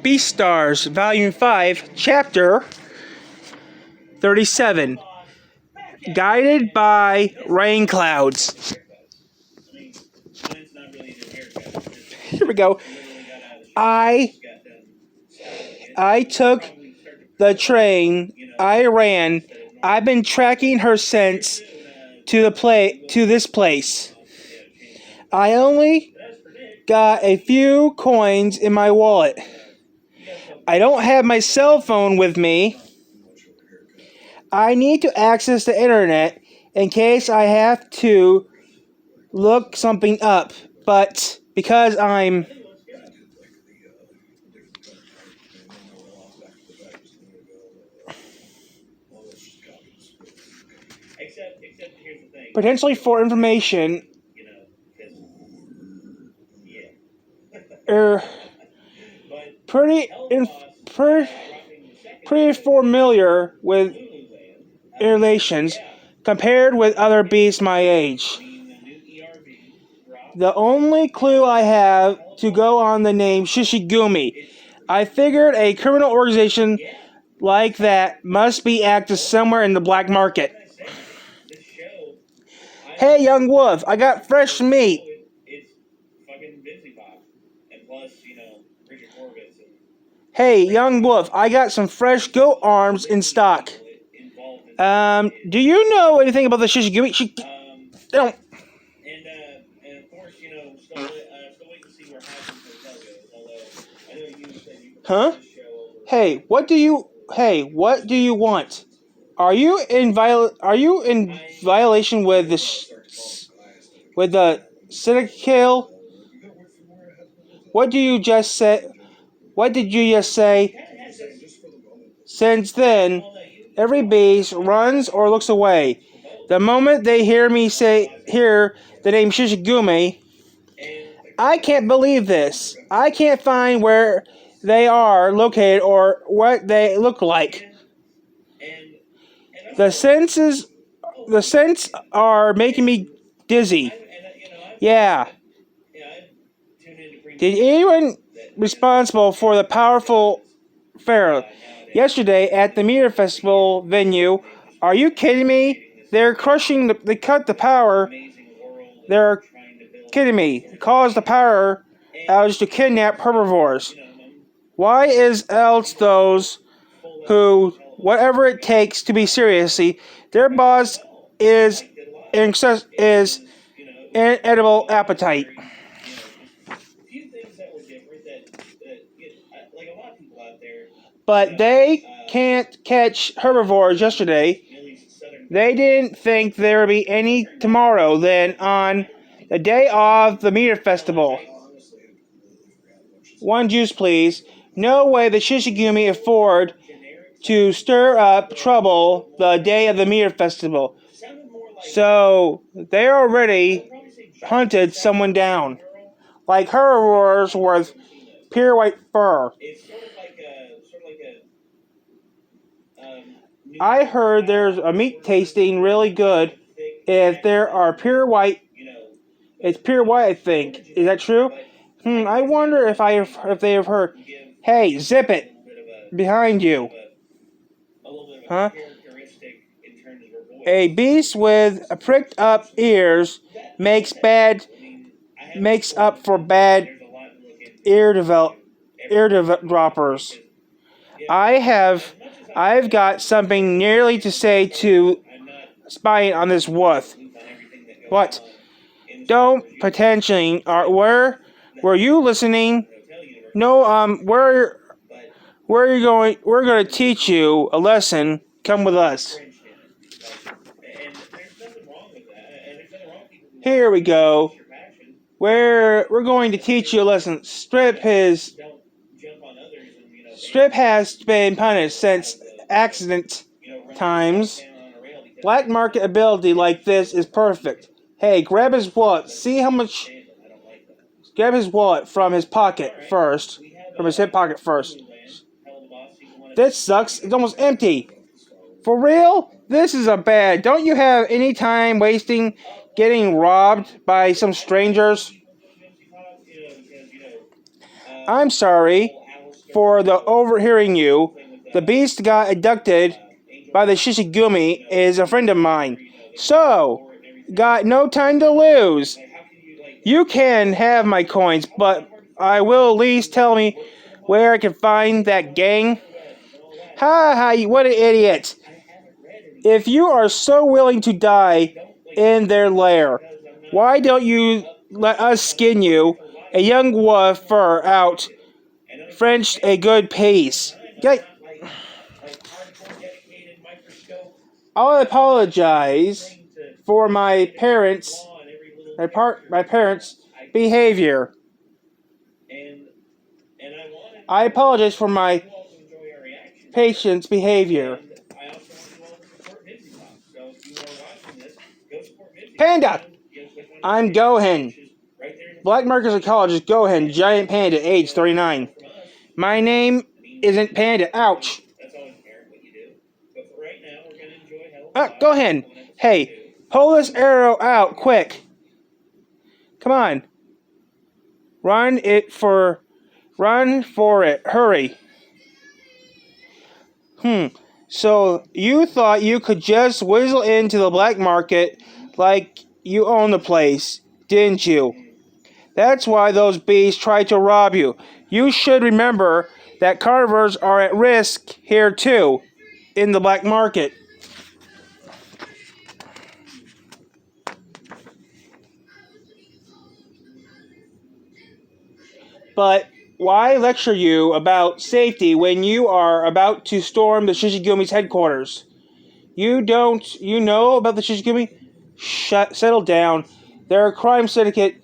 Beastars, Volume 5, Chapter 37. Guided by Rain Clouds. Here we go. I took the train. I ran. I've been tracking her since to this place. I only got a few coins in my wallet. I don't have my cell phone with me. I need to access the internet in case I have to look something up, but because I'm potentially for information, pretty familiar with relations compared with other beasts my age. The only clue I have to go on the name Shishigumi. I figured a criminal organization like that must be active somewhere in the black market. Hey, young wolf, I got fresh meat. Hey, young wolf, I got some fresh goat arms in stock. Do you know anything about the Shishigumi? Don't. Huh? Hey, what do you want? Are you in violation with the Cynical? What did you just say? Since then, every beast runs or looks away. The moment they hear the name Shishigumi, I can't believe this. I can't find where they are located or what they look like. The scents are making me dizzy. Yeah. Did anyone responsible for the powerful pharaoh yesterday at the Meteor Festival venue? Are you kidding me? They cut the power. They're kidding me. Caused the power outage to kidnap herbivores. Why is else those who, whatever it takes to be seriously, their boss is inedible appetite. But they can't catch herbivores yesterday. They didn't think there would be any tomorrow then on the day of the Meteor Festival. One juice, please. No way the Shishigumi afford to stir up trouble the day of the Meteor Festival. So they already hunted someone down. Like herbivores with pure white fur. I heard there's a meat tasting really good if there are pure white. It's pure white, I think. Is that true? I wonder if they have heard. Hey, zip it! Behind you. Huh? A beast with pricked up ears makes up for bad ear droppers. I've got something nearly to say to spying on this wolf. What? Don't potentially. Were you listening? No. Where are you going? We're going to teach you a lesson. Come with us. Here we go. We're going to teach you a lesson. Strip has been punished since accident times. Black market ability like this is perfect. Hey, grab his wallet. See how much. Grab his wallet from his pocket first. From his hip pocket first. This sucks. It's almost empty. For real? This is a bad. Don't you have any time wasting getting robbed by some strangers? I'm sorry. for the overhearing you. The beast got abducted by the Shishigumi is a friend of mine. So, got no time to lose. You can have my coins, but I will at least tell me where I can find that gang. Ha ha, what an idiot. If you are so willing to die in their lair, why don't you let us skin you, a young wolf fur out, French a good pace. Okay. I'll apologize for my parents' behavior. I apologize for my patient's behavior. Panda! I'm Gohan. Black Marcus Ecologist Gohan, giant panda, age 39. My name isn't Panda. Ouch. Gohan. Hey, pull this arrow out quick. Come on. Run for it. Hurry. So you thought you could just whizzle into the black market like you own the place, didn't you? That's why those beasts tried to rob you. You should remember that carnivores are at risk here too, in the black market. But why lecture you about safety when you are about to storm the Shishigumi's headquarters? You know about the Shishigumi? Settle down. They're a crime syndicate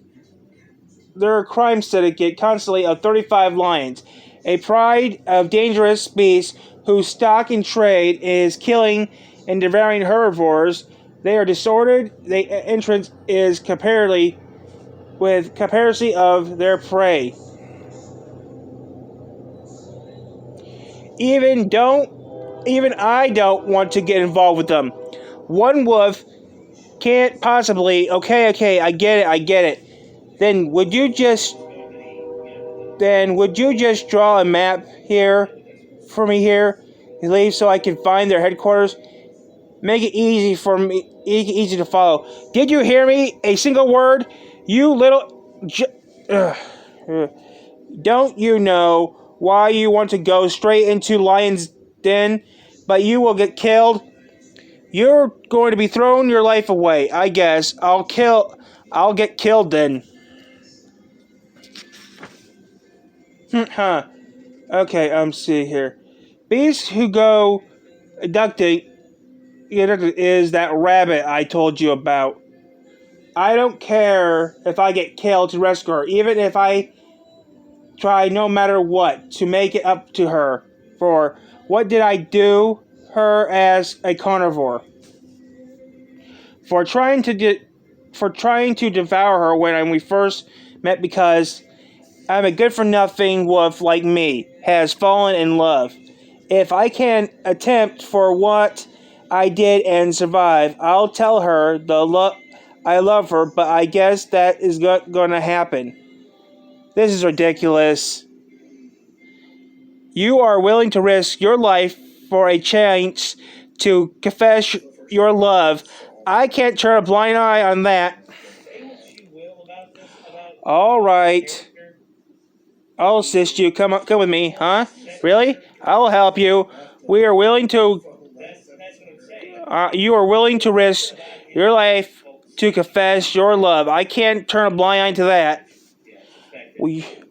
constantly of 35 lions, a pride of dangerous beasts whose stock in trade is killing and devouring herbivores. They are disordered. The entrance is comparison of their prey. Even I don't want to get involved with them. One wolf can't possibly. Okay, I get it. Then would you just draw a map here for me here and leave so I can find their headquarters? Make it easy to follow. Did you hear me? A single word? You little don't you know why you want to go straight into Lion's Den, but you will get killed? You're going to be throwing your life away, I guess. I'll get killed then. Okay, see here. Beasts who go abducting is that rabbit I told you about. I don't care if I get killed to rescue her, even if I try no matter what to make it up to her. For what did I do her as a carnivore? For trying to devour her when we first met because I'm a good-for-nothing wolf like me, has fallen in love. If I can attempt for what I did and survive, I'll tell her I love her, but I guess that is going to happen. This is ridiculous. You are willing to risk your life for a chance to confess your love. I can't turn a blind eye on that. All right. I'll assist you. Come with me, huh? Really? I'll help you. You are willing to risk your life to confess your love. I can't turn a blind eye to that.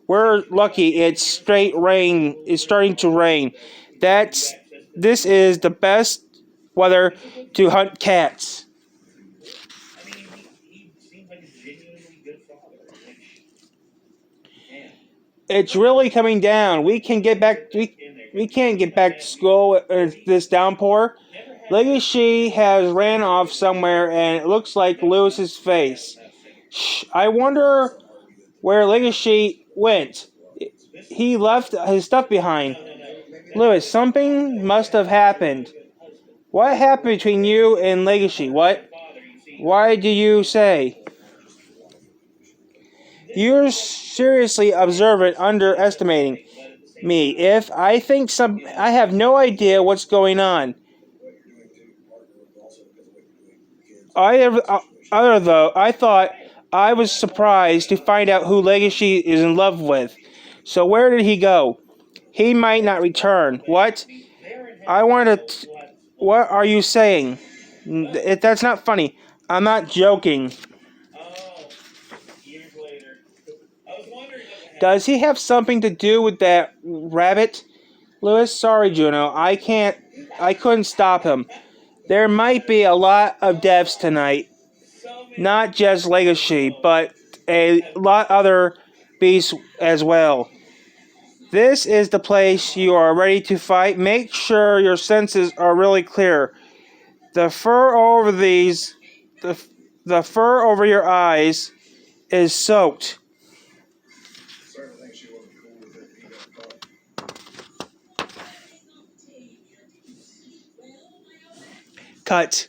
We're lucky. It's starting to rain. This is the best weather to hunt cats. It's really coming down. We can't get back to school with this downpour. Legacy has ran off somewhere, and it looks like Lewis's face. I wonder where Legacy went. He left his stuff behind. Lewis, something must have happened. What happened between you and Legacy? What? Why do you say? You're seriously underestimating. me. If I think I have no idea what's going on. I thought I was surprised to find out who Legacy is in love with. So where did he go? He might not return. What? I wanted to. What are you saying? That's not funny. I'm not joking. Does he have something to do with that rabbit? Lewis, sorry, Juno. I couldn't stop him. There might be a lot of deaths tonight. Not just Legacy, but a lot other beasts as well. This is the place you are ready to fight. Make sure your senses are really clear. The fur over the fur over your eyes is soaked. Cut.